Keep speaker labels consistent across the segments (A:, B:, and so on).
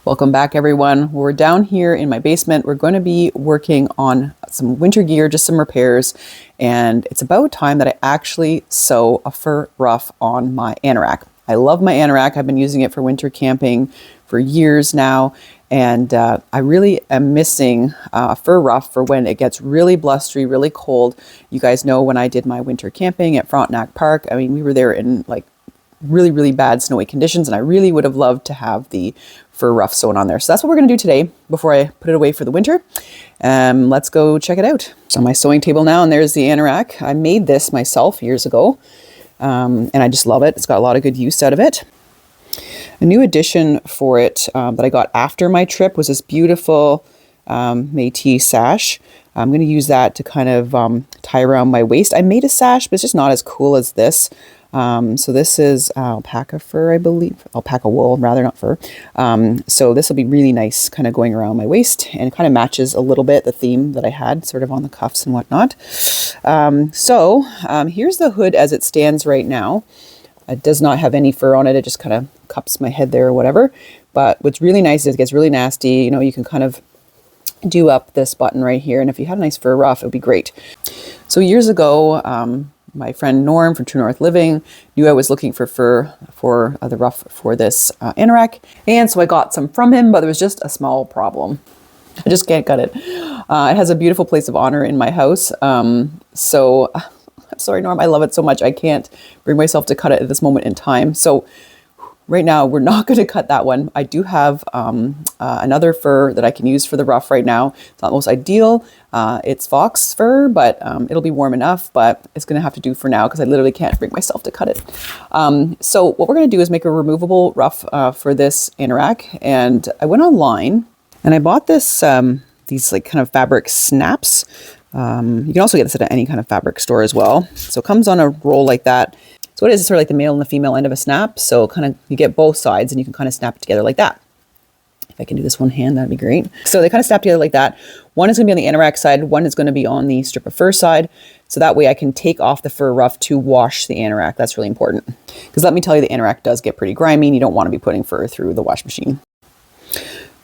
A: Welcome back, everyone. We're down here in my basement. We're going to be working on some winter gear, just some repairs, and it's about time that I actually sew a fur ruff on my anorak. I love my anorak. I've been using it for winter camping for years now, and I really am missing a fur ruff for when it gets really blustery, really cold. You guys know when I did my winter camping at Frontenac Park, I mean, we were there in like really bad snowy conditions, and I really would have loved to have the fur ruff sewn on there. So that's what we're going to do today before I put it away for the winter. Let's go check it out. So my sewing table now, and there's the anorak. I made this myself years ago, and I just love it. It's got a lot of good use out of it. A new addition for it that I got after my trip was this beautiful Métis sash. I'm going to use that to kind of tie around my waist. I made a sash, but it's just not as cool as this. So this is alpaca fur, I believe, alpaca wool, rather, not fur. So this will be really nice kind of going around my waist, and it kind of matches a little bit the theme that I had sort of on the cuffs and whatnot. Here's the hood as it stands right now. It does not have any fur on it. It just kind of cups my head there or whatever. But what's really nice is it gets really nasty. You know, you can kind of do up this button right here. And if you had a nice fur ruff, it would be great. So years ago, my friend Norm from True North Living knew I was looking for fur for the ruff for this anorak. And so I got some from him, but there was just a small problem. I just can't cut it. It has a beautiful place of honor in my house. I'm sorry, Norm, I love it so much. I can't bring myself to cut it at this moment in time. So right now, we're not going to cut that one. I do have another fur that I can use for the ruff right now. It's not the most ideal. It's fox fur, but it'll be warm enough, but it's going to have to do for now because I literally can't bring myself to cut it. So what we're going to do is make a removable ruff for this anorak. And I went online and I bought this these like kind of fabric snaps. You can also get this at any kind of fabric store as well. So it comes on a roll like that. So it is sort of like the male and the female end of a snap. So kind of you get both sides and you can kind of snap it together like that. If I can do this one hand, that'd be great. So they kind of snap together like that. One is going to be on the anorak side. One is going to be on the strip of fur side. So that way I can take off the fur ruff to wash the anorak. That's really important. Because let me tell you, the anorak does get pretty grimy and you don't want to be putting fur through the wash machine.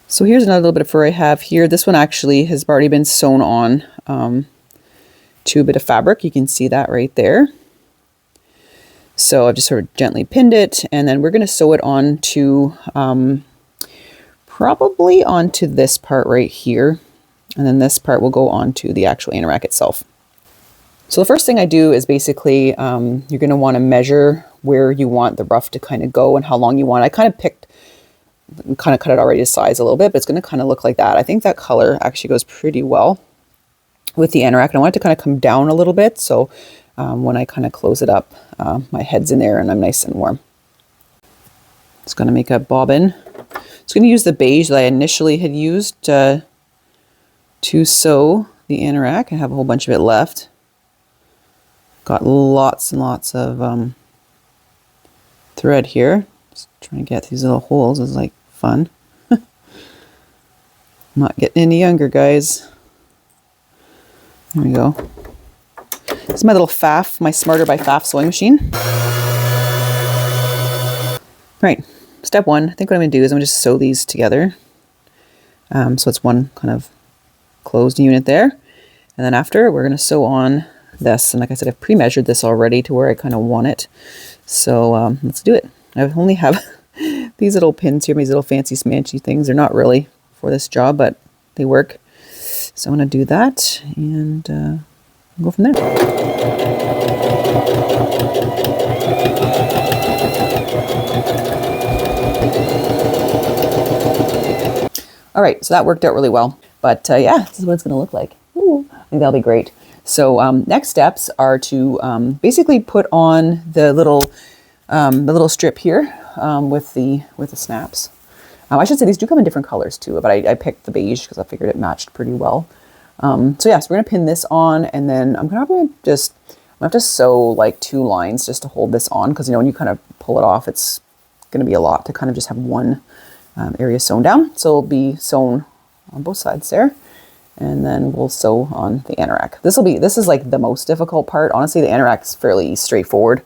A: So here's another little bit of fur I have here. This one actually has already been sewn on to a bit of fabric. You can see that right there. So I've just sort of gently pinned it, and then we're going to sew it on to probably onto this part right here. And then this part will go onto the actual anorak itself. So the first thing I do is basically you're going to want to measure where you want the ruff to kind of go and how long you want. I kind of cut it already to size a little bit, but it's going to kind of look like that. I think that color actually goes pretty well with the anorak, and I want it to kind of come down a little bit. So when I kind of close it up, my head's in there and I'm nice and warm. It's going to make a bobbin. It's going to use the beige that I initially had used to sew the anorak. I have a whole bunch of it left. Got lots and lots of thread here. Just trying to get these little holes is like fun. Not getting any younger, guys. There we go. This is my little Pfaff, my Smarter by Pfaff sewing machine. Right, step one, I think what I'm going to do is I'm going to just sew these together. So it's one kind of closed unit there. And then after, we're going to sew on this. And like I said, I've pre-measured this already to where I kind of want it. So let's do it. I only have these little pins here, these little fancy smanchy things. They're not really for this job, but they work. So I'm going to do that and go from there. All right, so that worked out really well. But yeah, this is what it's going to look like. Ooh, I think that'll be great. So next steps are to basically put on the little strip here with the snaps. I should say these do come in different colors too, but I picked the beige because I figured it matched pretty well. So yeah, so we're going to pin this on, and then I'm going to have to sew like 2 lines just to hold this on, because you know when you kind of pull it off, it's going to be a lot to kind of just have one area sewn down. So it'll be sewn on both sides there, and then we'll sew on the anorak. This is like the most difficult part. Honestly, the anorak is fairly straightforward.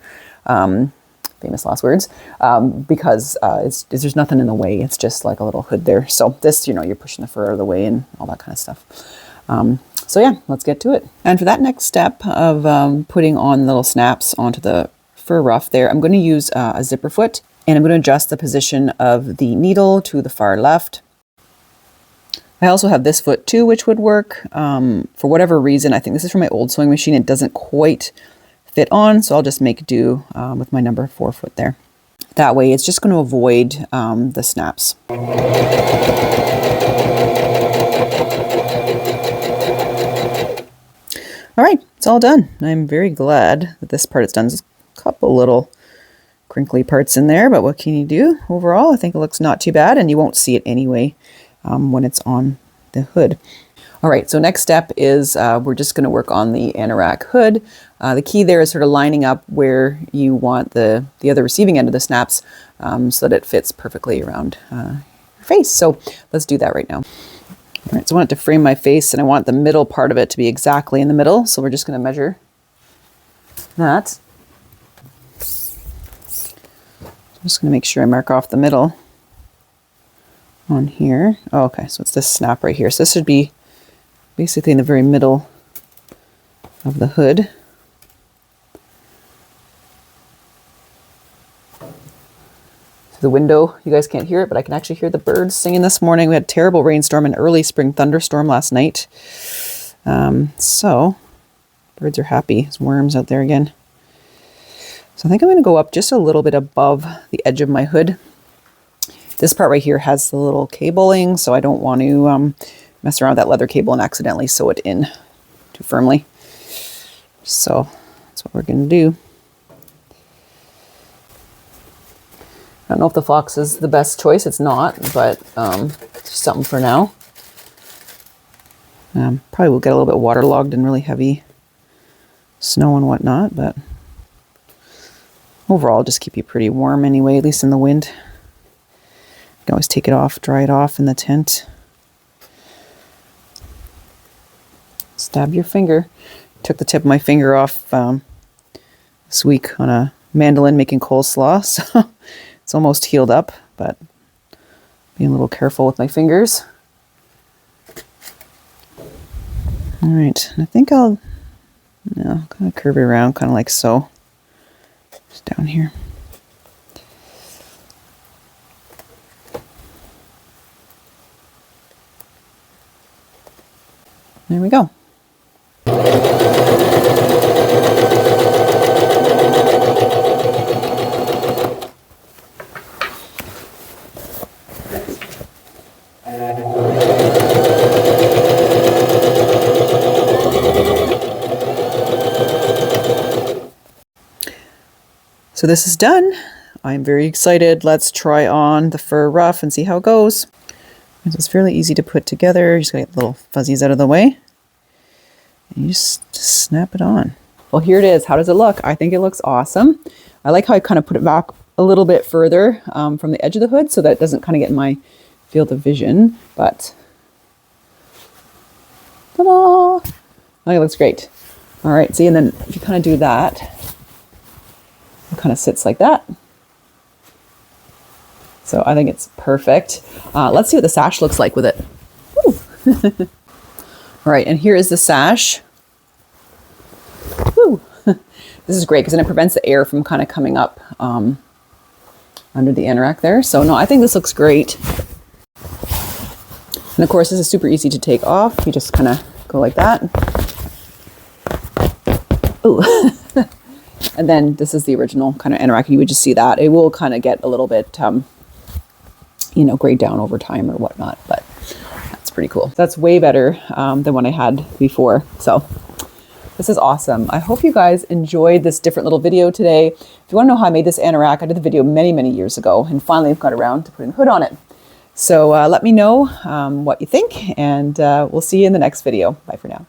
A: famous last words, because there's nothing in the way. It's just like a little hood there. So this, you're pushing the fur out of the way and all that kind of stuff. So yeah, let's get to it. And for that next step of putting on little snaps onto the fur ruff there, I'm going to use a zipper foot, and I'm going to adjust the position of the needle to the far left. I also have this foot too, which would work. For whatever reason, I think this is from my old sewing machine. It doesn't quite fit on, so I'll just make do with my number 4 foot there. That way it's just going to avoid the snaps. All right, it's all done. I'm very glad that this part is done. There's a couple little crinkly parts in there, but what can you do? Overall, I think it looks not too bad, and you won't see it anyway when it's on the hood. All right, so next step is we're just going to work on the anorak hood. The key there is sort of lining up where you want the other receiving end of the snaps so that it fits perfectly around your face. So let's do that right now. All right, so I want it to frame my face, and I want the middle part of it to be exactly in the middle. So we're just going to measure that. I'm just going to make sure I mark off the middle on here. Oh, okay, so it's this snap right here. So this should be basically in the very middle of the hood. The window, you guys can't hear it, but I can actually hear the birds singing this morning. We had a terrible rainstorm and early spring thunderstorm last night. So birds are happy. There's worms out there again. So I think I'm going to go up just a little bit above the edge of my hood. This part right here has the little cabling, so I don't want to mess around with that leather cable and accidentally sew it in too firmly. So that's what we're going to do. I don't know if the fox is the best choice. It's not, but it's just something for now. Probably will get a little bit waterlogged and really heavy snow and whatnot, but overall just keep you pretty warm anyway, at least in the wind. You can always take it off, dry it off in the tent. Stab your finger. Took the tip of my finger off this week on a mandolin making coleslaw, so it's almost healed up, but being a little careful with my fingers. All right, and I think I'll kind of curve it around, kind of like so. Just down here. There we go. So this is done. I'm very excited. Let's try on the fur ruff and see how it goes. It's fairly easy to put together. You just gotta get the little fuzzies out of the way. And you just snap it on. Well, here it is. How does it look? I think it looks awesome. I like how I kind of put it back a little bit further from the edge of the hood so that it doesn't kind of get in my field of vision. But ta-da! I think it looks great. All right, see, and then if you kind of do that, it kind of sits like that. So I think it's perfect. Let's see what the sash looks like with it. All right, and here is the sash. Woo. This is great because then it prevents the air from kind of coming up under the anorak there. So no, I think this looks great. And of course, this is super easy to take off. You just kind of go like that. Ooh. And then this is the original kind of anorak. You would just see that. It will kind of get a little bit, grayed down over time or whatnot, but that's pretty cool. That's way better than what I had before. So this is awesome. I hope you guys enjoyed this different little video today. If you want to know how I made this anorak, I did the video many, many years ago, and finally I've got around to putting a hood on it. So let me know what you think, and we'll see you in the next video. Bye for now.